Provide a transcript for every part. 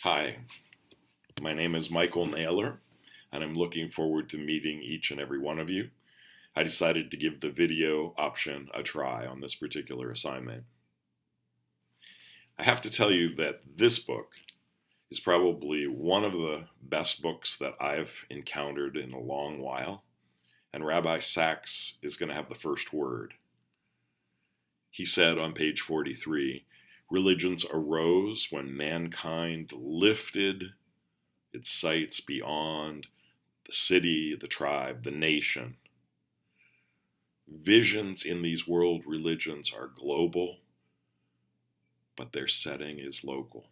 Hi, my name is Michael Naylor, and I'm looking forward to meeting each and every one of you. I decided to give the video option a try on this particular assignment. I have to tell you that this book is probably one of the best books that I've encountered in a long while, and Rabbi Sachs is going to have the first word. He said on page 43, religions arose when mankind lifted its sights beyond the city, the tribe, the nation. Visions in these world religions are global, but their setting is local.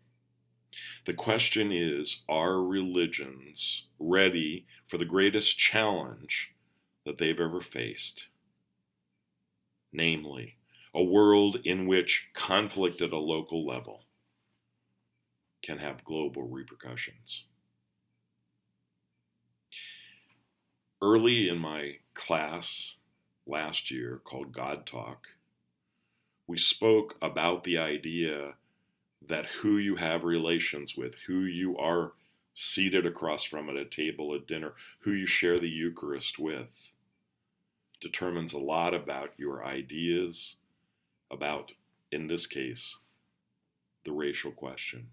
The question is, are religions ready for the greatest challenge that they've ever faced? Namely, a world in which conflict at a local level can have global repercussions. Early in my class last year called God Talk, we spoke about the idea that who you have relations with, who you are seated across from at a table at dinner, who you share the Eucharist with, determines a lot about your ideas about, in this case, the racial question.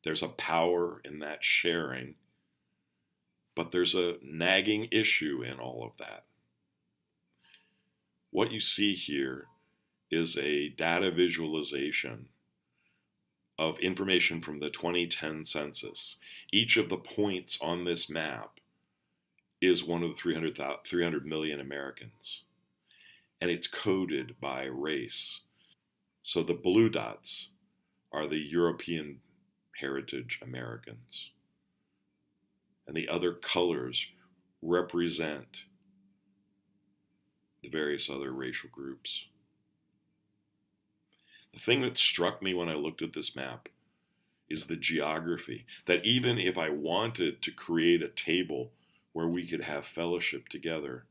There's a power in that sharing, but there's a nagging issue in all of that. What you see here is a data visualization of information from the 2010 census. Each of the points on this map is one of the 300 million Americans, and it's coded by race. So the blue dots are the European heritage Americans, and the other colors represent the various other racial groups. The thing that struck me when I looked at this map is the geography, that even if I wanted to create a table where we could have fellowship together,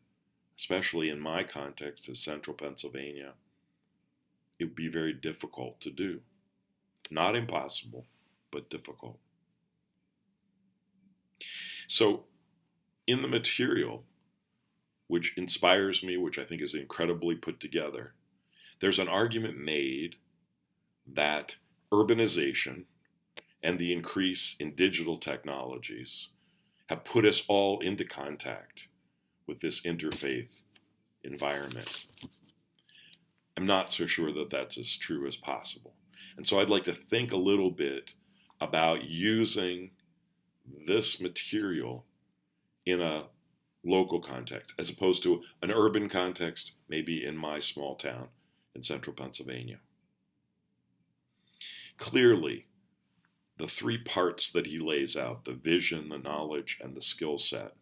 especially in my context of central Pennsylvania, it would be very difficult to do. Not impossible, but difficult. So in the material, which inspires me, which I think is incredibly put together, there's an argument made that urbanization and the increase in digital technologies have put us all into contact with this interfaith environment. I'm not so sure that that's as true as possible. And so I'd like to think a little bit about using this material in a local context, as opposed to an urban context, maybe in my small town in central Pennsylvania. Clearly, the three parts that he lays out, the vision, the knowledge, and the skill set,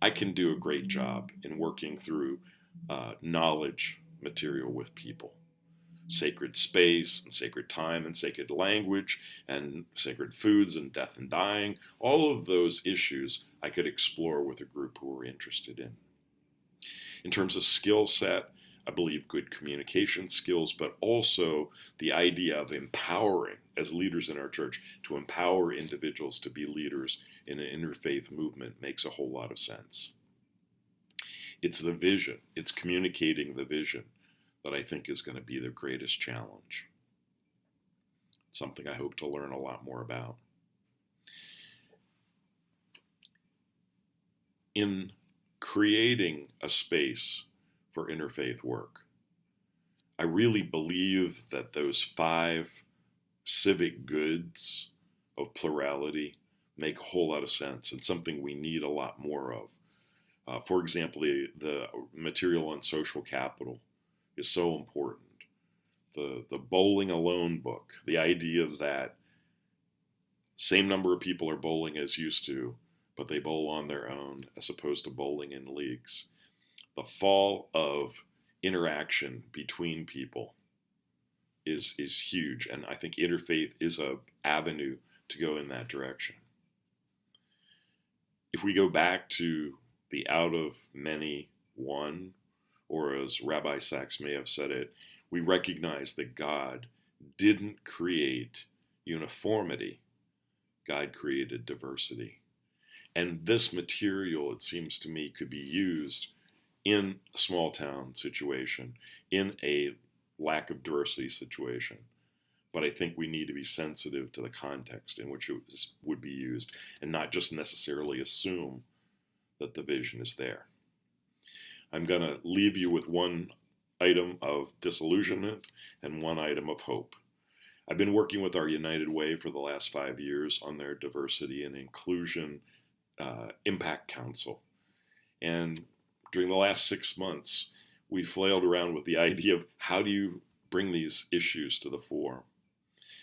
I can do a great job in working through knowledge material with people. Sacred space and sacred time and sacred language and sacred foods and death and dying, all of those issues I could explore with a group who were interested in. In terms of skill set, I believe good communication skills, but also the idea of empowering as leaders in our church, to empower individuals to be leaders in an interfaith movement makes a whole lot of sense. It's the vision, it's communicating the vision that I think is going to be the greatest challenge. Something I hope to learn a lot more about. In creating a space for interfaith work, I really believe that those 5 civic goods of plurality make a whole lot of sense and something we need a lot more of. For example, the material on social capital is so important. The bowling alone book, the idea that same number of people are bowling as used to, but they bowl on their own as opposed to bowling in leagues. The fall of interaction between people is huge, and I think interfaith is an avenue to go in that direction. If we go back to the out of many one, or as Rabbi Sachs may have said it, we recognize that God didn't create uniformity. God created diversity. And this material, it seems to me, could be used in a small town situation, in a lack of diversity situation. But I think we need to be sensitive to the context in which it would be used and not just necessarily assume that the vision is there. I'm going to leave you with one item of disillusionment and one item of hope. I've been working with our United Way for the last 5 years on their diversity and inclusion impact council. And during the last 6 months, we flailed around with the idea of how do you bring these issues to the fore.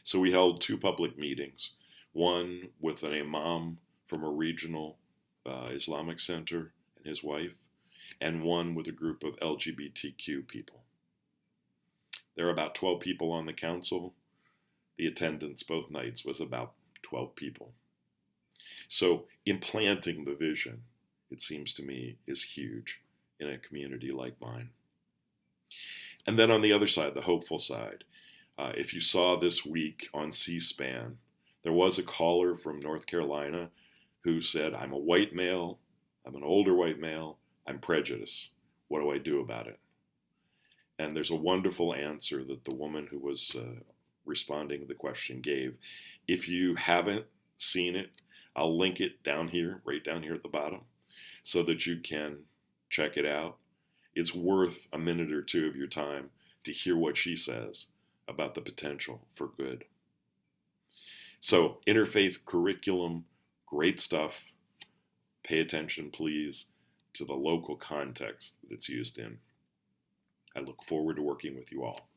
So we held 2 public meetings, one with an imam from a regional Islamic center and his wife, and one with a group of LGBTQ people. There are about 12 people on the council. The attendance both nights was about 12 people. So implanting the vision, it seems to me, is huge in a community like mine. And then on the other side, the hopeful side, if you saw this week on C-SPAN, there was a caller from North Carolina who said, I'm a white male, I'm an older white male, I'm prejudiced. What do I do about it? And there's a wonderful answer that the woman who was responding to the question gave. If you haven't seen it, I'll link it down here, right down here at the bottom, so that you can check it out. It's worth a minute or 2 of your time to hear what she says about the potential for good. So, Interfaith Curriculum, great stuff. Pay attention, please, to the local context that it's used in. I look forward to working with you all.